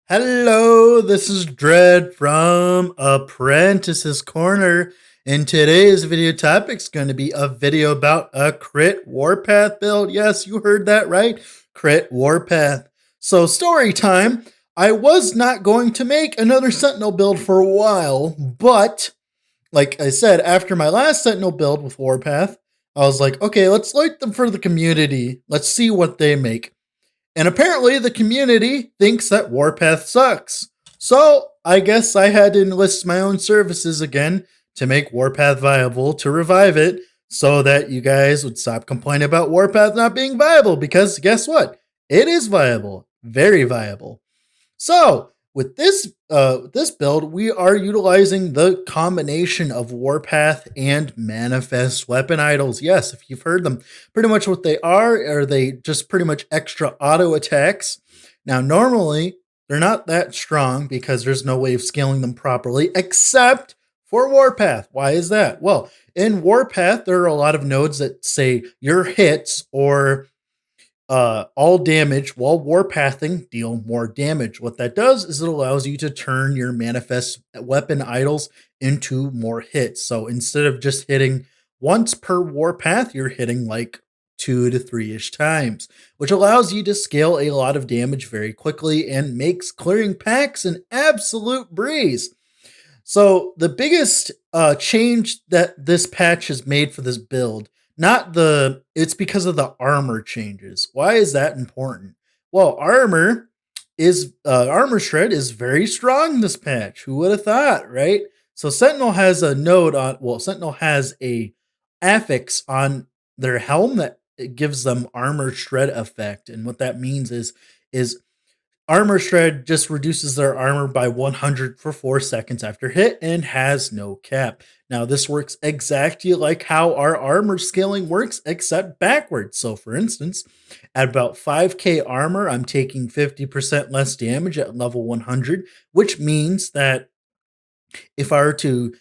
Hello, this is Dread from Apprentice's Corner, and today's video topic is going to be a video about a crit Warpath build. Yes, you heard that right, crit Warpath. So story time, I was not going to make another Sentinel build for a while, but like I said, after my last Sentinel build with Warpath, I was like, okay, let's light them for the community. Let's see what they make. And apparently the community thinks that Warpath sucks. So I guess I had to enlist my own services again to make Warpath viable, to revive it, so that you guys would stop complaining about Warpath not being viable, because guess what? It is viable. Very viable. So with this build, we are utilizing the combination of Warpath and Manifest Weapon Idols. Yes, if you've heard them, pretty much what they are they just pretty much extra auto attacks. Now, normally they're not that strong because there's no way of scaling them properly, except for Warpath. Why is that? Well, in Warpath, there are a lot of nodes that say your hits or all damage while warpathing deal more damage. What that does is it allows you to turn your manifest weapon idols into more hits. So instead of just hitting once per warpath, you're hitting like 2 to 3-ish times, which allows you to scale a lot of damage very quickly and makes clearing packs an absolute breeze. So the biggest change that this patch has made for this build, it's because of the armor changes. Why is that important? Well, armor shred is very strong this patch. Who would have thought, right? So Sentinel has a node on, well, Sentinel has a affix on their helm that it gives them armor shred effect. And what that means is Armor Shred just reduces their armor by 100 for 4 seconds after hit and has no cap. Now, this works exactly like how our armor scaling works, except backwards. So, for instance, at about 5k armor, I'm taking 50% less damage at level 100, which means that if I were to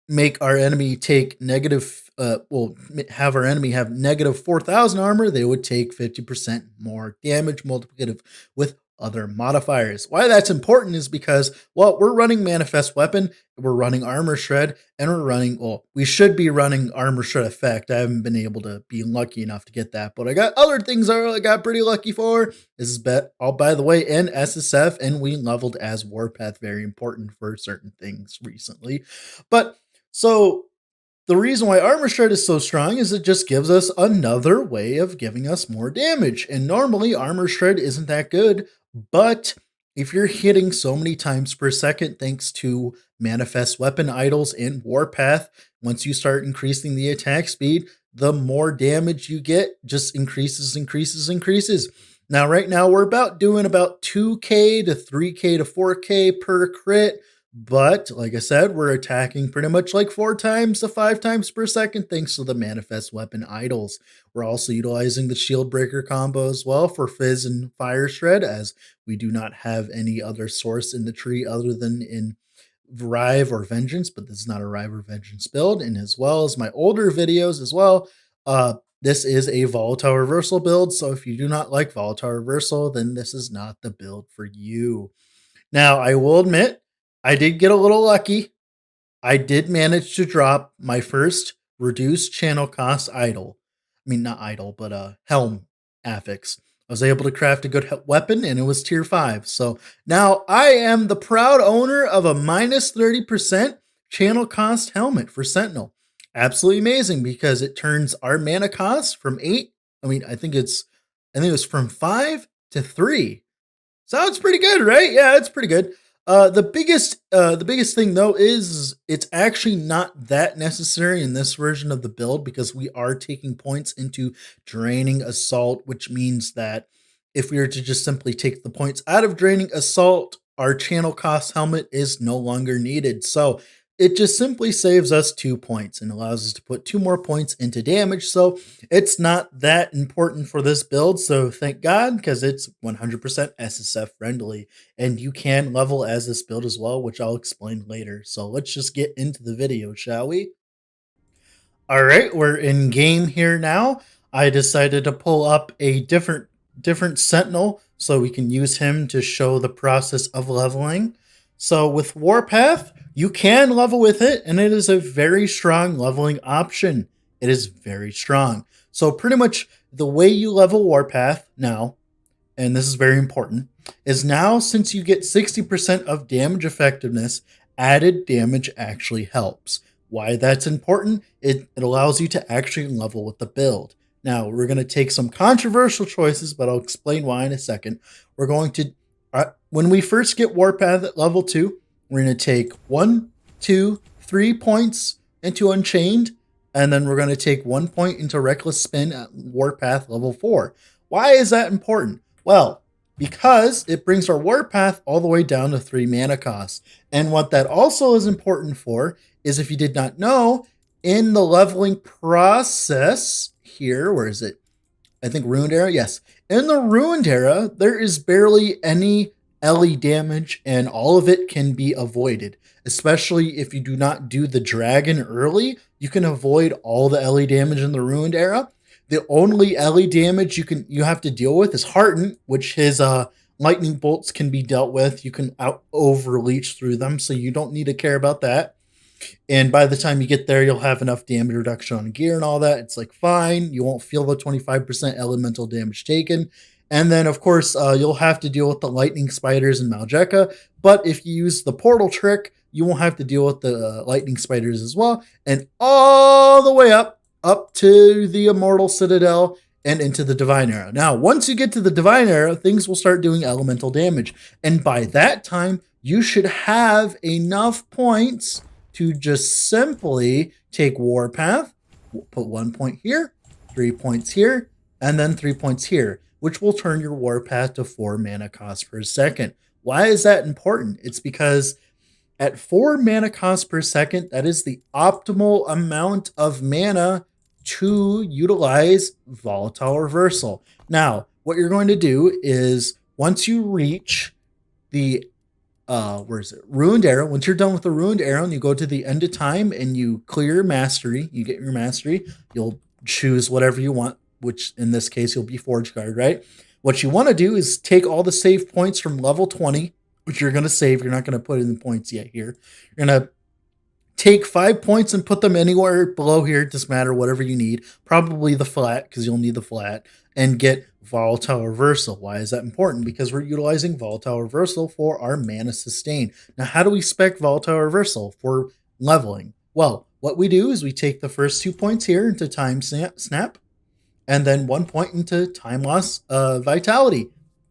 make our enemy take have our enemy have negative 4,000 armor, they would take 50% more damage multiplicative with other modifiers. Why that's important is because, well, we're running Manifest Weapon, we're running Armor Shred, and we should be running Armor Shred Effect. I haven't been able to be lucky enough to get that, but I got other things I really got pretty lucky for. This is all, by the way, in SSF, and we leveled as Warpath, very important for certain things recently. But so the reason why Armor Shred is so strong is it just gives us another way of giving us more damage. And normally Armor Shred isn't that good, but if you're hitting so many times per second thanks to Manifest Weapon Idols and Warpath, once you start increasing the attack speed, the more damage you get just increases. Now, right now, we're doing about 2k to 3k to 4k per crit. But like I said, we're attacking pretty much like 4 times to 5 times per second thanks to the Manifest Weapon Idols. We're also utilizing the Shield Breaker combo as well for Fizz and Fire Shred, as we do not have any other source in the tree other than in Rive or Vengeance, but this is not a Rive or Vengeance build. And as well as my older videos as well, this is a Volatile Reversal build. So if you do not like Volatile Reversal, then this is not the build for you. Now, I will admit, I did get a little lucky. I did manage to drop my first reduced channel cost idol. I mean, not idol, but helm affix. I was able to craft a good weapon, and it was tier 5. So now I am the proud owner of a minus 30% channel cost helmet for Sentinel. Absolutely amazing, because it turns our mana cost from 8. I think it's from 5 to 3. Sounds pretty good, right? Yeah, it's pretty good. The biggest thing though is it's actually not that necessary in this version of the build, because we are taking points into draining assault, which means that if we were to just simply take the points out of draining assault, our channel cost helmet is no longer needed. So it just simply saves us 2 points and allows us to put 2 more points into damage. So it's not that important for this build. So thank God, because it's 100% SSF friendly, and you can level as this build as well, which I'll explain later. So let's just get into the video, shall we? All right, we're in game here now. I decided to pull up a different Sentinel so we can use him to show the process of leveling. So with Warpath, you can level with it, and it is a very strong leveling option. It is very strong. So pretty much the way you level Warpath now, and this is very important, is now since you get 60% of damage effectiveness, added damage actually helps. Why that's important? It allows you to actually level with the build. Now, we're going to take some controversial choices, but I'll explain why in a second. We're going to, when we first get Warpath at level 2, we're going to take 1, 2, 3 points into Unchained, and then we're going to take 1 point into Reckless Spin at Warpath level 4. Why is that important? Well, because it brings our Warpath all the way down to 3 mana cost. And what that also is important for is, if you did not know, in the leveling process here, where is it? I think Ruined Era, yes. In the Ruined Era, there is barely any LE damage, and all of it can be avoided. Especially if you do not do the dragon early, you can avoid all the LE damage in the Ruined Era. The only LE damage you have to deal with is Hearten, which his lightning bolts can be dealt with. You can overleech through them, so you don't need to care about that. And by the time you get there, you'll have enough damage reduction on gear and all that. It's like fine. You won't feel the 25% elemental damage taken. And then, of course, you'll have to deal with the lightning spiders and Maljeka. But if you use the portal trick, you won't have to deal with the lightning spiders as well. And all the way up to the Immortal Citadel and into the Divine Era. Now, once you get to the Divine Era, things will start doing elemental damage. And by that time, you should have enough points to just simply take Warpath, put 1 point here, 3 points here, and then 3 points here, which will turn your Warpath to 4 mana cost per second. Why is that important? It's because at 4 mana cost per second, that is the optimal amount of mana to utilize Volatile Reversal. Now, what you're going to do is, once you reach the Ruined Era. Once you're done with the Ruined Era and you go to the end of time and you clear your mastery, you get your mastery, you'll choose whatever you want, which in this case, you'll be Forge Guard, right? What you want to do is take all the save points from level 20, which you're going to save. You're not going to put in the points yet here. You're going to take 5 points and put them anywhere below here. It doesn't matter, whatever you need. Probably the flat, because you'll need the flat. And get Volatile Reversal. Why is that important? Because we're utilizing Volatile Reversal for our mana sustain. Now, how do we spec Volatile Reversal for leveling? Well, what we do is we take the first 2 points here into Time Snap, and then 1 point into Time Loss Vitality.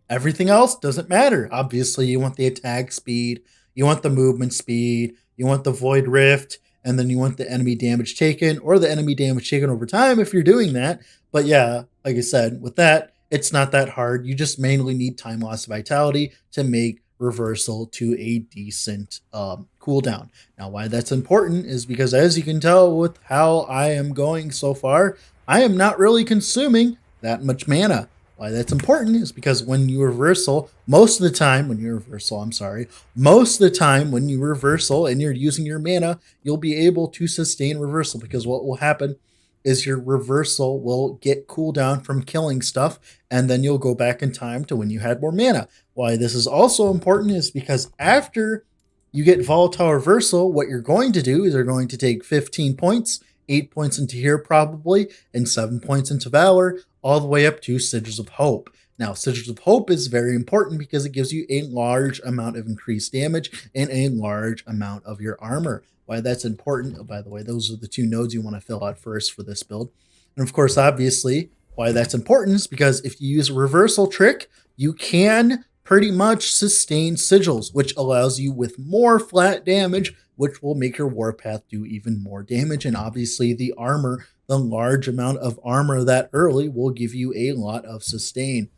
Everything else doesn't matter. Obviously, you want the attack speed, you want the movement speed, you want the Void Rift, and then you want the enemy damage taken, or the enemy damage taken over time if you're doing that. But yeah, like I said, with that, it's not that hard. You just mainly need Time Loss Vitality to make Reversal to a decent cooldown. Now, why that's important is because, as you can tell with how I am going so far, I am not really consuming that much mana. Why that's important is because when you reversal, most of the time when you reversal and you're using your mana, you'll be able to sustain reversal, because what will happen is your reversal will get cooldown from killing stuff, and then you'll go back in time to when you had more mana. Why this is also important is because after you get Volatile Reversal, what you're going to do is you're going to take 15 points, 8 points into here probably, and 7 points into Valor, all the way up to Sigils of Hope. Now, Sigils of Hope is very important because it gives you a large amount of increased damage and a large amount of your armor. Why that's important, oh, by the way, those are the 2 nodes you want to fill out first for this build. And of course, obviously, why that's important is because if you use a reversal trick, you can pretty much sustain sigils, which allows you with more flat damage, which will make your Warpath do even more damage. And obviously the armor, the large amount of armor that early will give you a lot of sustain.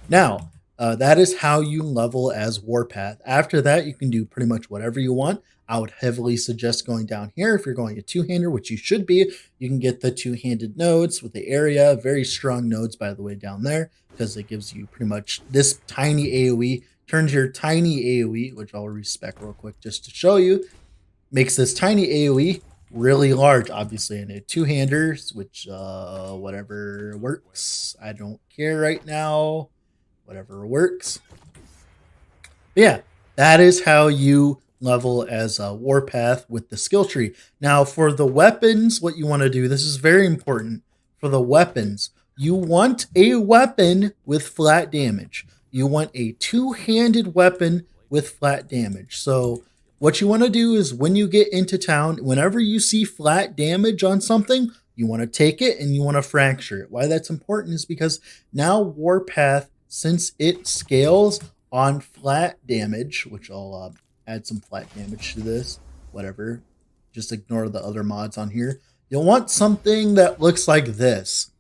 Now, that is how you level as Warpath. After that, you can do pretty much whatever you want. I would heavily suggest going down here. If you're going a 2-hander, which you should be, you can get the 2-handed nodes with the area. Very strong nodes, by the way, down there, because it gives you pretty much this tiny AoE, turns your tiny AoE, which I'll respec real quick just to show you, makes this tiny AoE really large, obviously, in a 2-handers, which whatever works. I don't care right now. whatever works. But yeah, that is how you level as a Warpath with the skill tree. Now, for the weapons, what you want to do, this is very important. For the weapons, you want a weapon with flat damage. You want a two-handed weapon with flat damage. So what you want to do is when you get into town, whenever you see flat damage on something, you want to take it and you want to fracture it. Why that's important is because now Warpath, since it scales on flat damage, which I'll add some flat damage to this, whatever, just ignore the other mods on here. You'll want something that looks like this,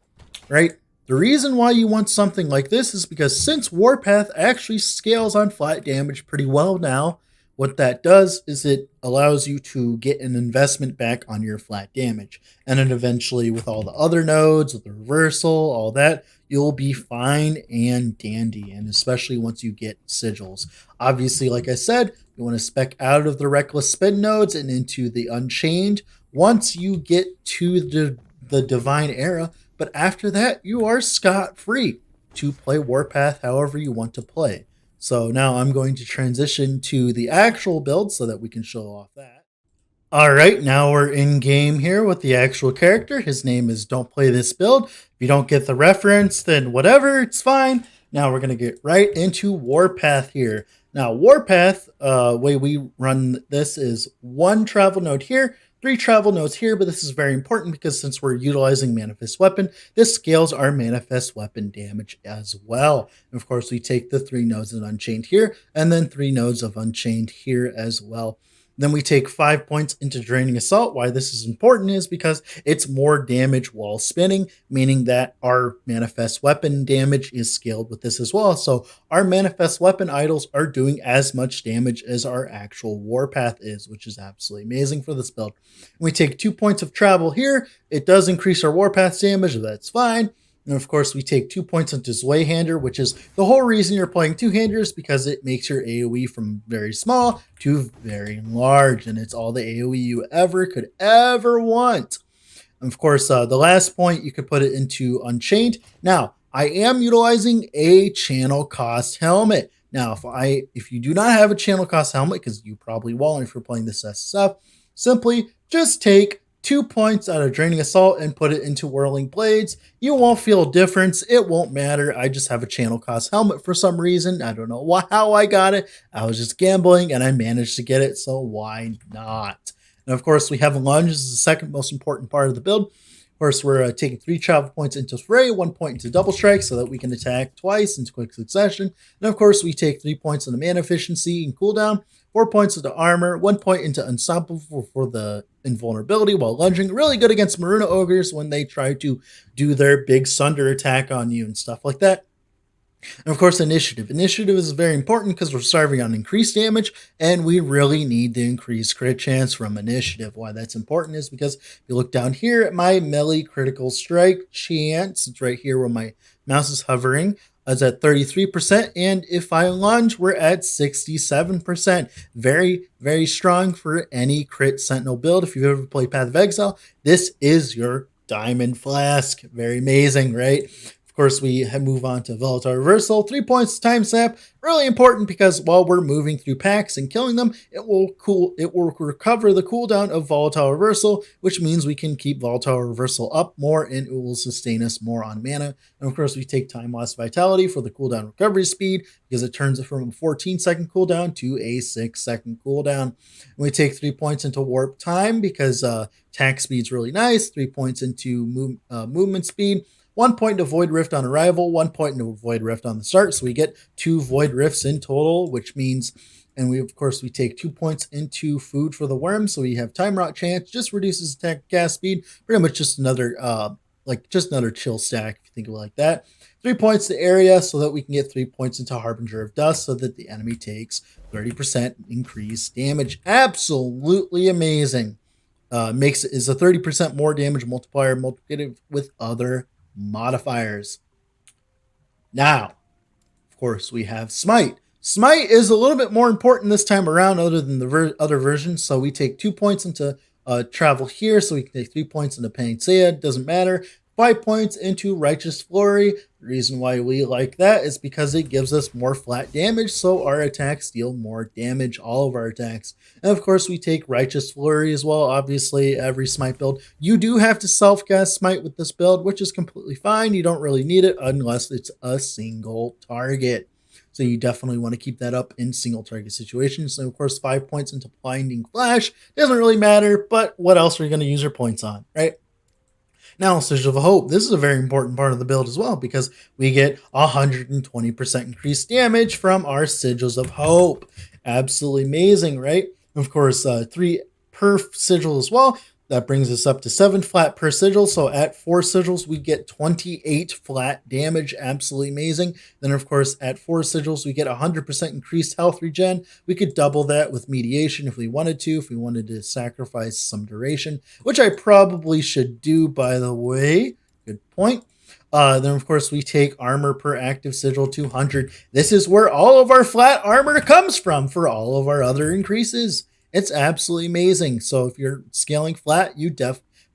right? The reason why you want something like this is because since Warpath actually scales on flat damage pretty well now, what that does is it allows you to get an investment back on your flat damage. And then eventually with all the other nodes, with the reversal, all that, you'll be fine and dandy. And especially once you get sigils. Obviously, like I said, you want to spec out of the reckless spin nodes and into the unchained once you get to the divine era. But after that, you are scot-free to play Warpath however you want to play. So now I'm going to transition to the actual build so that we can show off that. All right, now we're in game here with the actual character. His name is Don't Play This Build. If you don't get the reference, then whatever, it's fine. Now we're going to get right into Warpath here. Now Warpath, way we run this is 1 travel node here, 3 travel nodes here, but this is very important because since we're utilizing Manifest Weapon, this scales our Manifest Weapon damage as well. And of course, we take the 3 nodes of Unchained here, and then 3 nodes of Unchained here as well. Then we take 5 points into Draining Assault. Why this is important is because it's more damage while spinning, meaning that our Manifest Weapon damage is scaled with this as well. So our Manifest Weapon idols are doing as much damage as our actual Warpath is, which is absolutely amazing for this build. We take 2 points of travel here. It does increase our Warpath damage, that's fine. And of course, we take 2 points into Zweihander, which is the whole reason you're playing two-handers, because it makes your AoE from very small to very large. And it's all the AoE you could ever want. And of course, the last point, you could put it into Unchained. Now, I am utilizing a channel cost helmet. Now, if you do not have a channel cost helmet, because you probably won't if you're playing this SSF, simply just take 2 points out of Draining Assault and put it into Whirling Blades. You won't feel a difference. It won't matter. I just have a channel cost helmet for some reason. I don't know how I got it. I was just gambling and I managed to get it, so why not? And of course, we have Lunge. This is the second most important part of the build. Of course, we're taking 3 travel points into Fray, 1 point into Double Strike so that we can attack twice in quick succession. And of course, we take 3 points into Mana Efficiency and Cooldown, 4 points into Armor, 1 point into Unstoppable for the invulnerability while lunging. Really good against Maruna Ogres when they try to do their big Sunder attack on you and stuff like that. And of course, Initiative. Initiative is very important because we're starving on increased damage, and we really need the increased crit chance from Initiative. Why that's important is because if you look down here at my melee critical strike chance, it's right here where my mouse is hovering, is at 33%, and if I lunge, we're at 67%. Very, very strong for any crit Sentinel build. If you've ever played Path of Exile, this is your Diamond Flask. Very amazing, right? Of course, we move on to Volatile Reversal. 3 points time snap. Really important because while we're moving through packs and killing them, it will recover the cooldown of Volatile Reversal, which means we can keep Volatile Reversal up more and it will sustain us more on mana. And of course, we take Time Lost Vitality for the cooldown recovery speed because it turns it from a 14-second cooldown to a 6-second cooldown. And we take 3 points into Warp Time because attack speed's really nice. 3 points into movement speed. 1 point into Void Rift on arrival, 1 point into Void Rift on the start. So we get 2 Void Rifts in total, which means, and we take 2 points into Food for the Worm. So we have Time Rot chance, just reduces attack cast speed. Pretty much just another chill stack, if you think of it like that. 3 points to Area so that we can get 3 points into Harbinger of Dust so that the enemy takes 30% increased damage. Absolutely amazing. Is a 30% more damage multiplier multiplicative with other modifiers. Now, of course, we have Smite. Smite is a little bit more important this time around other than the other versions. So we take 2 points into travel here. So we can take 3 points into Panacea. Doesn't matter. 5 points into Righteous Flurry. The reason why we like that is because it gives us more flat damage, so our attacks deal more damage, all of our attacks. And of course, we take Righteous Flurry as well. Obviously, every Smite build, you do have to self-cast Smite with this build, which is completely fine. You don't really need it unless it's a single target. So you definitely want to keep that up in single target situations. So of course, 5 points into Blinding Flash doesn't really matter, but what else are you going to use your points on, right? Now, Sigils of Hope, this is a very important part of the build as well because we get 120% increased damage from our Sigils of Hope. Absolutely amazing, right? Of course, 3 per sigil as well. That brings us up to 7 flat per sigil. So at 4 sigils, we get 28 flat damage. Absolutely amazing. Then, of course, at 4 sigils, we get 100% increased health regen. We could double that with mediation if we wanted to sacrifice some duration, which I probably should do, by the way. Good point. Then, of course, we take armor per active sigil 200. This is where all of our flat armor comes from for all of our other increases. It's absolutely amazing. So if you're scaling flat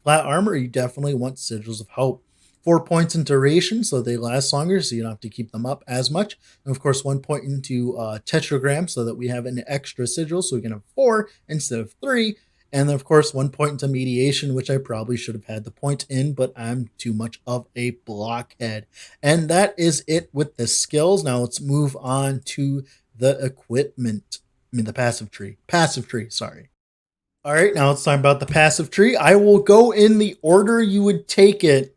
armor, you definitely want Sigils of Hope. 4 points in duration, so they last longer, so you don't have to keep them up as much. And of course, 1 point into tetragram, so that we have an extra sigil, so we can have 4 instead of 3. And then, of course, 1 point into mediation, which I probably should have had the point in, but I'm too much of a blockhead. And that is it with the skills. Now let's move on to the equipment. The passive tree. Sorry. All right, now let's talk about the passive tree. I will go in the order you would take it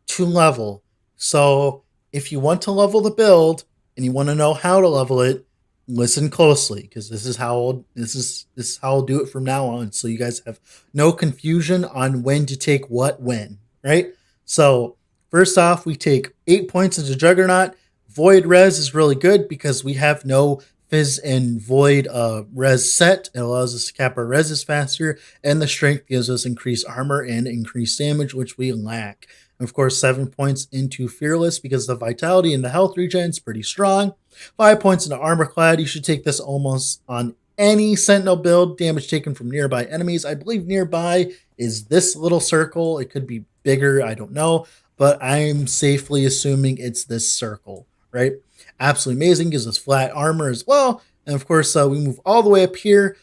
to level. So if you want to level the build and you want to know how to level it, listen closely, because this is how I'll do it from now on. So you guys have no confusion on when to take what when, right? So first off, we take 8 points into Juggernaut. Void Res is really good because we have no Fizz and Void res set. It allows us to cap our reses faster, and the strength gives us increased armor and increased damage, which we lack. And of course, 7 points into Fearless because the vitality and the health regen is pretty strong. 5 points into Armor Clad. You should take this almost on any Sentinel build. Damage taken from nearby enemies. I believe nearby is this little circle. It could be bigger, I don't know, but I'm safely assuming it's this circle, right? Absolutely amazing. Gives us flat armor as well. And of course, we move all the way up here.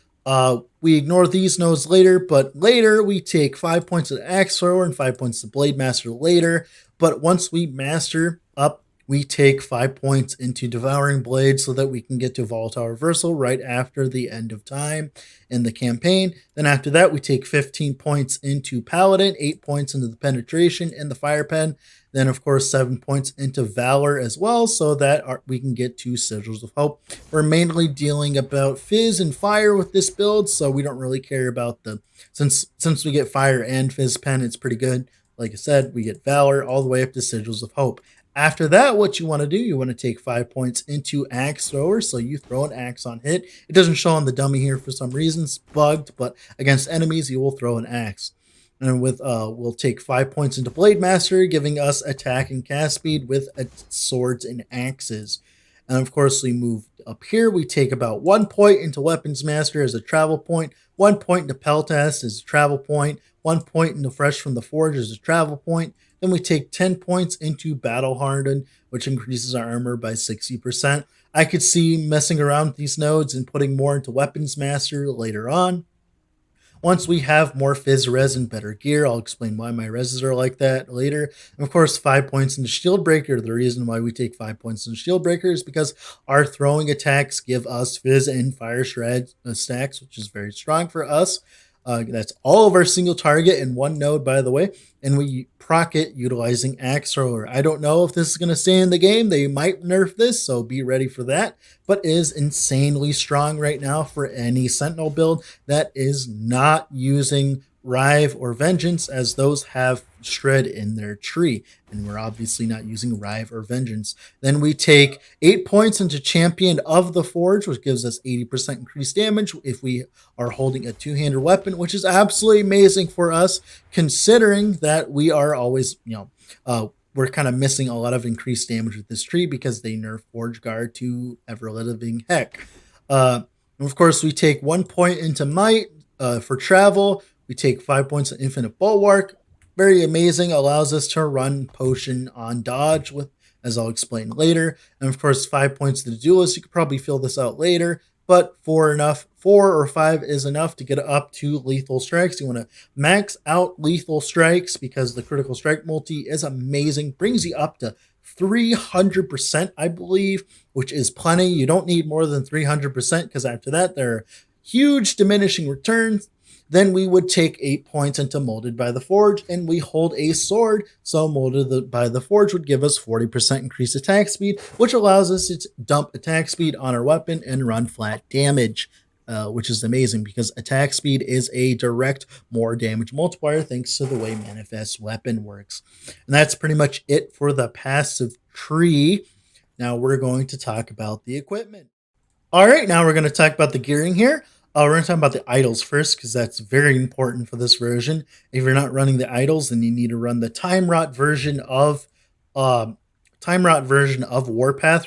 We ignore these nodes later, but later we take 5 points to Axe Thrower and 5 points to Blade Master later. But once we master up, we take 5 points into Devouring Blade so that we can get to Volatile Reversal right after the end of time in the campaign. Then after that, we take 15 points into Paladin, 8 points into the Penetration and the Fire Pen. Then, of course, 7 points into Valor as well, so that we can get to Sigils of Hope. We're mainly dealing about Fizz and Fire with this build, so we don't really care about since we get Fire and Fizz Pen, it's pretty good. Like I said, we get Valor all the way up to Sigils of Hope. After that, what you want to do, you want to take 5 points into Axe Thrower, so you throw an axe on hit. It doesn't show on the dummy here for some reason, it's bugged, but against enemies, you will throw an axe. And we'll take 5 points into Blade Master, giving us attack and cast speed with swords and axes. And of course, we move up here. We take about 1 point into Weapons Master as a travel point, 1 point into Peltast as a travel point, 1 point into Fresh from the Forge as a travel point. Then we take 10 points into Battle Hardened, which increases our armor by 60%. I could see messing around with these nodes and putting more into Weapons Master later on. Once we have more Fizz res and better gear, I'll explain why my reses are like that later. And of course, 5 points into Shield Breaker. The reason why we take 5 points into Shield Breaker is because our throwing attacks give us Fizz and Fire Shred stacks, which is very strong for us. That's all of our single target in one node, by the way. And we proc it utilizing Axe Thrower. I don't know if this is going to stay in the game. They might nerf this, so be ready for that. But is insanely strong right now for any Sentinel build that is not using Rive or Vengeance, as those have Shred in their tree, and we're obviously not using Rive or Vengeance. Then we take 8 points into Champion of the Forge, which gives us 80% increased damage if we are holding a two-handed weapon, which is absolutely amazing for us, considering that we are always, we're kind of missing a lot of increased damage with this tree because they nerf Forge Guard to ever-living heck. Of course, we take 1 point into Might for travel. We take 5 points of Infinite Bulwark. very amazing. Allows us to run potion on dodge with, as I'll explain later. And of course, 5 points to the duelist. You could probably fill this out later, but 4 or 5 is enough to get up to lethal strikes. You want to max out lethal strikes because the critical strike multi is amazing. Brings you up to 300%, I believe, which is plenty. You don't need more than 300% because after that, there are huge diminishing returns. Then we would take 8 points into Molded by the Forge, and we hold a sword. So Molded by the Forge would give us 40% increased attack speed, which allows us to dump attack speed on our weapon and run flat damage, which is amazing because attack speed is a direct more damage multiplier thanks to the way Manifest Weapon works. And that's pretty much it for the passive tree. Now we're going to talk about the equipment. All right, now we're going to talk about the gearing here. We're going to talk about the idols first because that's very important for this version. If you're not running the idols, then you need to run the Time Rot version of Warpath,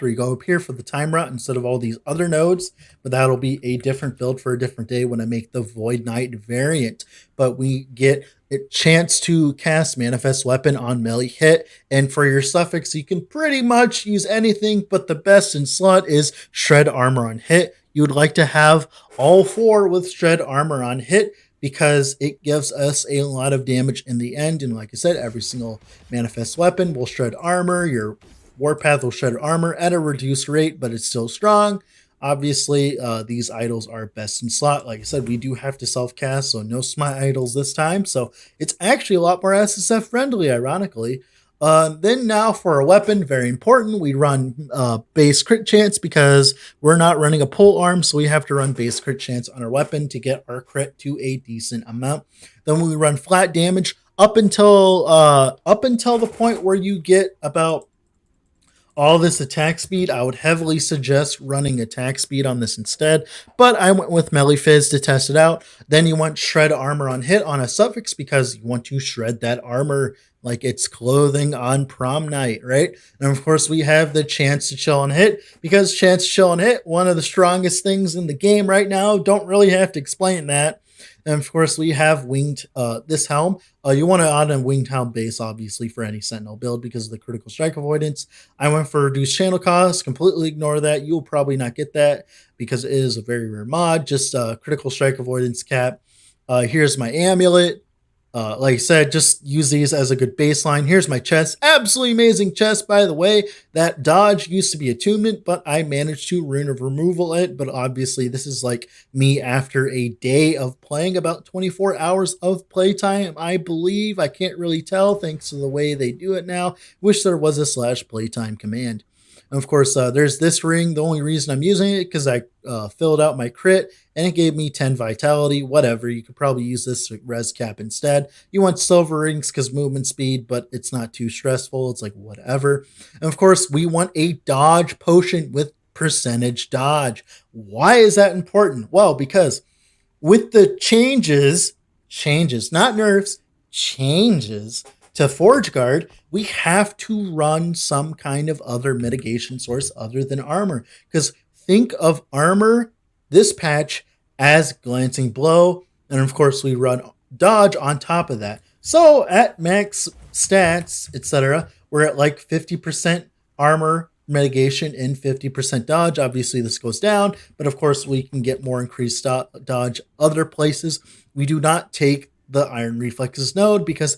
where you go up here for the Time Rot instead of all these other nodes. But that'll be a different build for a different day when I make the Void Knight variant. But we get a chance to cast Manifest Weapon on melee hit, and for your suffix, you can pretty much use anything, but the best in slot is Shred Armor on hit. You would like to have all 4 with Shred Armor on hit because it gives us a lot of damage in the end. And like I said, every single Manifest Weapon will Shred Armor. Your Warpath will Shred Armor at a reduced rate, but it's still strong. Obviously, these idols are best in slot. Like I said, we do have to self-cast, so no Smite idols this time. So it's actually a lot more SSF friendly, ironically. Then now for a weapon, very important, we run base crit chance because we're not running a pole arm, so we have to run base crit chance on our weapon to get our crit to a decent amount. Then we run flat damage up until the point where you get about all this attack speed. I would heavily suggest running attack speed on this instead, but I went with Melee Fizz to test it out. Then you want Shred Armor on hit on a suffix because you want to shred that armor like it's clothing on prom night, right? And of course, we have the Chance to Chill on hit because Chance to Chill on hit, one of the strongest things in the game right now. Don't really have to explain that. And of course, we have winged this helm. You want to add a winged helm base, obviously, for any Sentinel build because of the critical strike avoidance. I went for reduced channel cost. Completely ignore that. You'll probably not get that because it is a very rare mod. Just critical strike avoidance cap. Here's my amulet. Like I said, just use these as a good baseline. Here's my chest. Absolutely amazing chest, by the way. That dodge used to be attunement, but I managed to Rune of Removal it. But obviously, this is like me after a day of playing, about 24 hours of playtime, I believe. I can't really tell thanks to the way they do it now. Wish there was a /playtime command. And of course, there's this ring. The only reason I'm using it because I filled out my crit and it gave me 10 vitality, whatever. You could probably use this res cap instead. You want silver rings because movement speed, but it's not too stressful. It's like whatever. And of course, we want a dodge potion with percentage dodge. Why is that important? Well, because with the changes, not nerfs, changes to Forge Guard, we have to run some kind of other mitigation source other than armor. Because think of armor, this patch, as Glancing Blow. And of course, we run dodge on top of that. So at max stats, etc., we're at like 50% armor mitigation and 50% dodge. Obviously, this goes down, but of course, we can get more increased dodge other places. We do not take the Iron Reflexes node because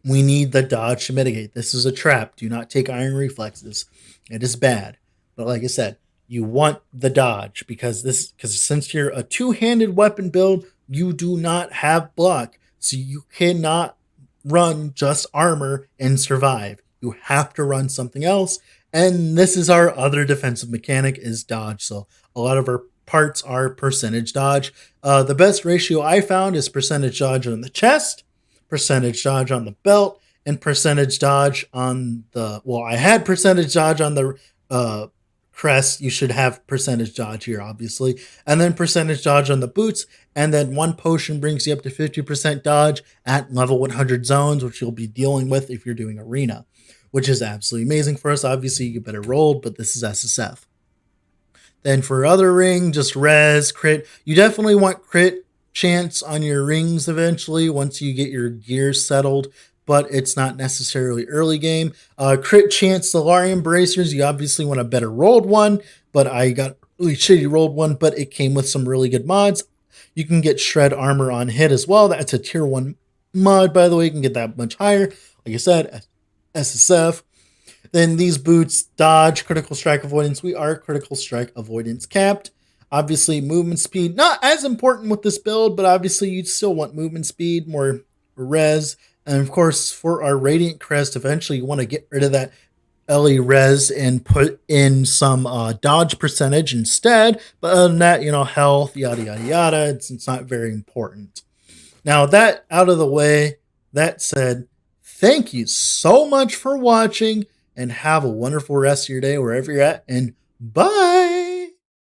we need the dodge to mitigate. This is a trap. Do not take Iron Reflexes. It is bad. But like I said, you want the dodge because since you're a two-handed weapon build, you do not have block. So you cannot run just armor and survive. You have to run something else. And this is our other defensive mechanic is dodge. So a lot of our parts are percentage dodge. The best ratio I found is percentage dodge on the chest, percentage dodge on the belt, and percentage dodge on the, well, I had percentage dodge on the crest. You should have percentage dodge here, obviously, and then percentage dodge on the boots, and then one potion brings you up to 50% dodge at level 100 zones, which you'll be dealing with if you're doing arena, which is absolutely amazing for us. Obviously, you better roll, but this is SSF. Then for other ring, just res, crit. You definitely want crit chance on your rings eventually once you get your gear settled, but it's not necessarily early game. Crit chance Solarium Bracers, you obviously want a better rolled one, but I got really shitty rolled one, but it came with some really good mods. You can get Shred Armor on hit as well. That's a tier 1 mod, by the way. You can get that much higher. Like I said, SSF. Then these boots, dodge, critical strike avoidance. We are critical strike avoidance capped. Obviously, movement speed, not as important with this build, but obviously you'd still want movement speed, more res. And of course, for our Radiant Crest, eventually you want to get rid of that LE res and put in some dodge percentage instead. But other than that, health, yada, yada, yada, it's not very important. Now, that out of the way, that said, thank you so much for watching and have a wonderful rest of your day wherever you're at. And bye.